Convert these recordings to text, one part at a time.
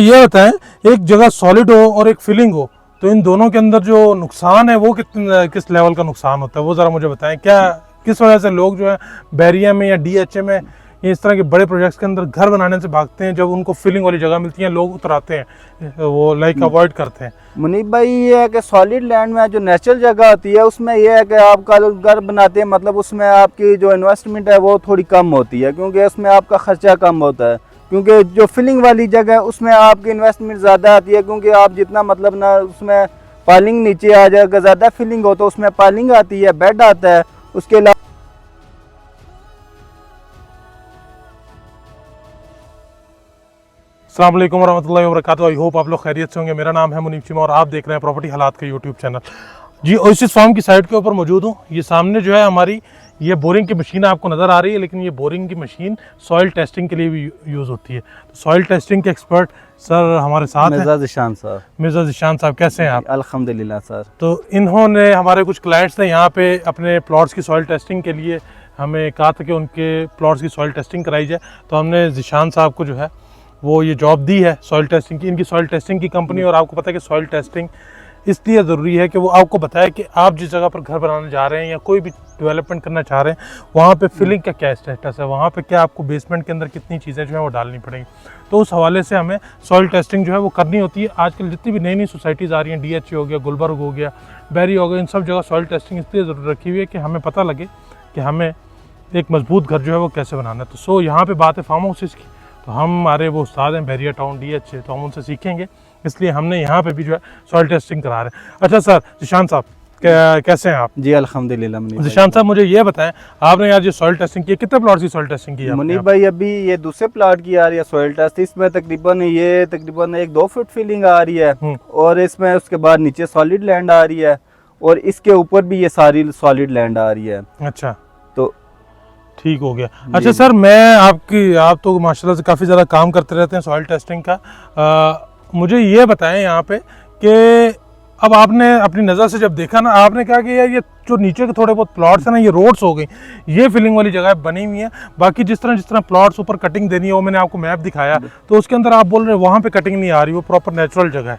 ये बताएं, एक जगह सॉलिड हो और एक फिलिंग हो, तो इन दोनों के अंदर जो नुकसान है वो किस लेवल का नुकसान होता है, वो ज़रा मुझे बताएं। क्या किस वजह से लोग जो है बैरिया में या डीएचए में या इस तरह के बड़े प्रोजेक्ट्स के अंदर घर बनाने से भागते हैं, जब उनको फिलिंग वाली जगह मिलती है लोग उतराते हैं, वो लाइक अवॉइड करते हैं। मुनीब भाई, ये है कि सॉलिड लैंड में जो नेचुरल जगह होती है उसमें यह है कि आपका घर बनाते हैं, मतलब उसमें आपकी जो इन्वेस्टमेंट है वो थोड़ी कम होती है, क्योंकि उसमें आपका खर्चा कम होता है। क्योंकि जो फिलिंग वाली जगह है उसमें आपकी इन्वेस्टमेंट ज़्यादा आती है, क्योंकि आप जितना मतलब ना उसमें पालिंग नीचे आ जाएगा, ज़्यादा फिलिंग हो तो उसमें पालिंग आती है, बेड आता है। उसके अलावा अस्सलाम वालेकुम रहमतुल्लाहि व बरकातहू। आई होप आप लोग खैरियत से होंगे। मेरा नाम है मुनीब चीमा और आप देख रहे हैं प्रॉपर्टी हालात का यूट्यूब चैनल। जी, ओएसिस फार्म की साइट के ऊपर मौजूद हूँ। ये सामने जो है हमारी ये बोरिंग की मशीन आपको नज़र आ रही है, लेकिन ये बोरिंग की मशीन सॉइल टेस्टिंग के लिए भी यूज़ होती है। तो सॉइल टेस्टिंग के एक्सपर्ट सर हमारे साथ हैं। मिर्ज़ा ज़िशान साहब। मिर्ज़ा ज़िशान साहब, कैसे हैं आप? अल्हम्दुलिल्लाह सर। तो इन्होंने, हमारे कुछ क्लाइंट्स ने यहाँ पे अपने प्लॉट्स की सॉइल टेस्टिंग के लिए हमें कहा था कि उनके प्लॉट्स की सॉइल टेस्टिंग कराई जाए, तो हमने ज़िशान साहब को जो है वो ये जॉब दी है सॉइल टेस्टिंग की। इनकी सॉइल टेस्टिंग की कंपनी, और आपको पता है कि सॉइल टेस्टिंग इसलिए ज़रूरी है कि वो आपको बताए कि आप जिस जगह पर घर बनाने जा रहे हैं या कोई भी डेवलपमेंट करना चाह रहे हैं, वहाँ पे फिलिंग का क्या स्टेटस है, वहाँ पे क्या आपको बेसमेंट के अंदर कितनी चीज़ें जो है वो डालनी पड़ेंगी। तो उस हवाले से हमें सॉइल टेस्टिंग जो है वो करनी होती है। आजकल जितनी भी नई नई सोसाइटीज़ आ रही हैं, डीएचए हो गया, गुलबर्ग हो गया, बैरी हो गया, इन सब जगह सॉइल टेस्टिंग इसलिए ज़रूर रखी हुई है कि हमें पता लगे कि हमें एक मजबूत घर जो है वो कैसे बनाना है। तो यहाँ पर बात है फार्म हाउसेज़ की, तो हमारे वो उस्ताद हैं बैरिया टाउन डीएचए, तो हम उनसे सीखेंगे, इसलिए हमने यहाँ पे भी जो है सॉइल टेस्टिंग करा रहे हैं। अच्छा सर, ज़िशान साहब कैसे हैं आप? जी अल्हम्दुलिल्लाह। ज़िशान साहब, मुझे ये बताएं, आपने आज ये सॉइल टेस्टिंग की, कितने प्लॉट्स की सॉइल टेस्टिंग की है? मुनीब भाई, अभी ये दूसरे प्लाट की आ रही है सॉइल टेस्ट। इसमें तकरीबन 1-2 फुट फिलिंग आ रही है, और इसमें उसके बाद नीचे सॉलिड लैंड आ रही है, और इसके ऊपर भी ये सारी सॉलिड लैंड आ रही है। अच्छा, तो ठीक हो गया। अच्छा सर, आप तो माशाल्लाह से काफ़ी ज़्यादा काम करते रहते हैं सॉइल टेस्टिंग का। मुझे ये बताएं यहाँ पे कि अब आपने अपनी नज़र से जब देखा ना, आपने कहा कि यार ये जो नीचे के थोड़े बहुत प्लॉट्स हैं ना, ये रोड्स हो गई, ये फिलिंग वाली जगह बनी हुई है। बाकी जिस तरह प्लॉट्स ऊपर कटिंग देनी है वो मैंने आपको मैप दिखाया, तो उसके अंदर आप बोल रहे हैं वहाँ पे कटिंग नहीं आ रही, वो प्रॉपर नेचुरल जगह है।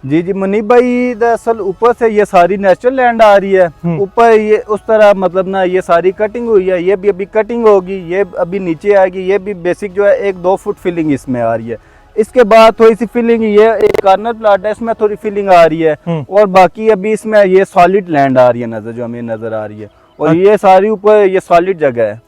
जी जी मुनीब भाई, दरअसल ऊपर से ये सारी नेचुरल लैंड आ रही है, ऊपर ये उस तरह मतलब ना ये सारी कटिंग हुई है, ये भी अभी कटिंग होगी, ये अभी नीचे आएगी। ये भी बेसिक जो है 1-2 फुट फिलिंग इसमें आ रही है। इसके बाद थोड़ी सी फिलिंग, ये एक कॉर्नर प्लाट है, इसमें थोड़ी फिलिंग आ रही है, और बाकी अभी इसमें ये सॉलिड लैंड आ रही है नजर, जो हमें नजर आ रही है, और ये सारी ऊपर ये सॉलिड जगह है,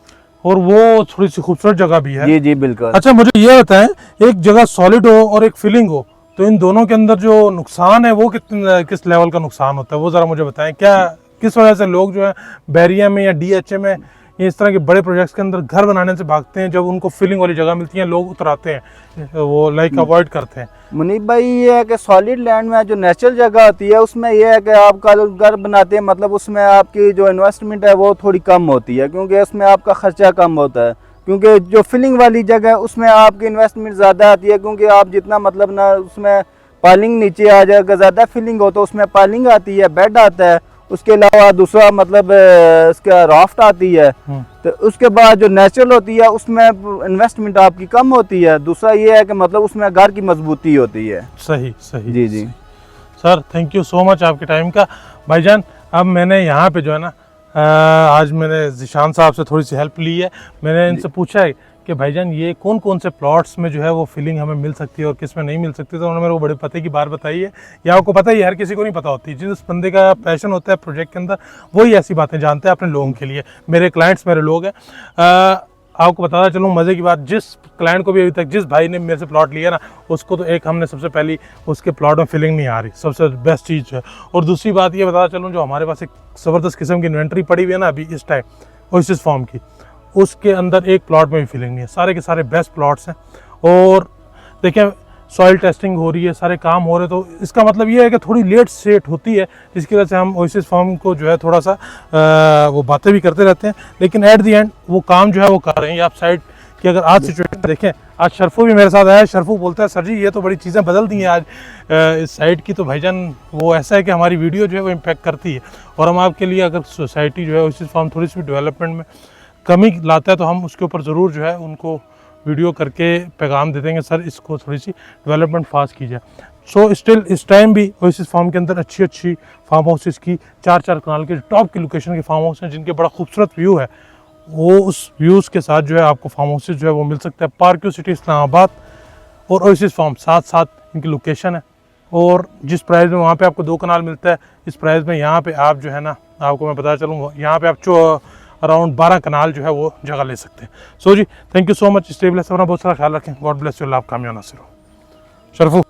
और वो थोड़ी सी खूबसूरत जगह भी है। जी जी बिल्कुल। अच्छा, मुझे ये बताएं, एक जगह सॉलिड हो और एक फिलिंग हो, तो इन दोनों के अंदर जो नुकसान है वो किस लेवल का नुकसान होता है, वो ज़रा मुझे बताएं। क्या किस वजह से लोग जो है बैरिया में या डीएचए में या इस तरह के बड़े प्रोजेक्ट्स के अंदर घर बनाने से भागते हैं, जब उनको फिलिंग वाली जगह मिलती है लोग उतराते हैं, वो लाइक अवॉइड करते हैं? मुनीब भाई, ये है कि सॉलिड लैंड में जो नेचुरल जगह होती है उसमें यह है कि आपका घर बनाते हैं, मतलब उसमें आपकी जो इन्वेस्टमेंट है वो थोड़ी कम होती है, क्योंकि उसमें आपका खर्चा कम होता है। क्योंकि जो फिलिंग वाली जगह है उसमें आपकी इन्वेस्टमेंट ज़्यादा आती है, क्योंकि आप जितना मतलब ना उसमें पालिंग नीचे आ जाएगा, ज़्यादा फिलिंग हो तो उसमें पालिंग आती है, बेड आता है। उसके अलावा दूसरा मतलब इसका राफ्ट आती है। तो उसके बाद जो नेचुरल होती है उसमें इन्वेस्टमेंट आपकी कम होती है। दूसरा ये है कि मतलब उसमें घर की मजबूती होती है। सही सही जी जी sir, thank you so much आपके टाइम का। भाईजान, अब मैंने यहाँ पे जो है ना, आज मैंने ज़िशान साहब से थोड़ी सी हेल्प ली है। मैंने इनसे पूछा है कि भाईजान ये कौन कौन से प्लॉट्स में जो है वो फिलिंग हमें मिल सकती है और किस में नहीं मिल सकती, तो उन्होंने मेरे को बड़े पते की बात बताई है। या आपको पता ही, हर किसी को नहीं पता होती, जिस बंदे का पैशन होता है प्रोजेक्ट के अंदर वही ऐसी बातें जानते हैं अपने लोगों के लिए। मेरे क्लाइंट्स मेरे लोग हैं। आपको बताता चलूँ मज़े की बात, जिस क्लाइंट को भी अभी तक, जिस भाई ने मेरे से प्लॉट लिया ना, उसको तो एक हमने सबसे पहली उसके प्लॉट में फिलिंग नहीं आ रही, सबसे बेस्ट चीज़ है। और दूसरी बात ये बताता चलूँ, जो हमारे पास एक ज़बरदस्त किस्म की इन्वेंट्री पड़ी हुई है ना अभी इस टाइम ओएसिस फार्म की, उसके अंदर एक प्लॉट में भी फिलिंग नहीं है। सारे के सारे बेस्ट प्लॉट्स हैं, और देखें सॉइल टेस्टिंग हो रही है, सारे काम हो रहे हैं। तो इसका मतलब ये है कि थोड़ी लेट सेट होती है, जिसकी वजह से हम ओएसिस फार्म को जो है थोड़ा सा वो बातें भी करते रहते हैं, लेकिन एट द एंड वो काम जो है वो कर रहे हैं। आप साइड की अगर आज सिचुएशन देखें, आज शरफू भी मेरे साथ आया है। शरफू बोलता है सर जी ये तो बड़ी चीज़ें बदल दी हैं आज इस साइड की। तो भाईजान वो ऐसा है कि हमारी वीडियो जो है वो इम्पैक्ट करती है, और हम आपके लिए अगर सोसाइटी जो है ओएसिस फार्म थोड़ी सी डेवलपमेंट में कमी लाता है तो हम उसके ऊपर ज़रूर जो है उनको वीडियो करके पैगाम दे देंगे सर इसको थोड़ी सी डेवलपमेंट फास्ट की जाए। सो स्टिल इस टाइम भी ओएसिस फार्म के अंदर अच्छी अच्छी फार्म हाउसेस की 4-4 कनाल के टॉप की लोकेशन के फार्म हाउस हैं जिनके बड़ा खूबसूरत व्यू है, वो उस व्यूज़ के साथ जो है आपको फार्म हाउसेस जो है वो मिल सकता है। पार्क्यू सिटी इस्लामाबाद और ओएसिस फार्म साथ साथ इनकी लोकेशन है, और जिस प्राइस में वहाँ पे आपको 2 कनाल मिलता है, इस प्राइस में यहाँ पे आप जो है ना, आपको मैं बता चलूँ, यहाँ पे आप अराउंड 12 कनाल जो है वो जगह ले सकते हैं। सो जी thank you so much, stay bless, अपना बहुत सारा ख्याल रखें, गॉड ब्लेस यू, अल्लाह आप कामयाब नासिर हो। शरफू।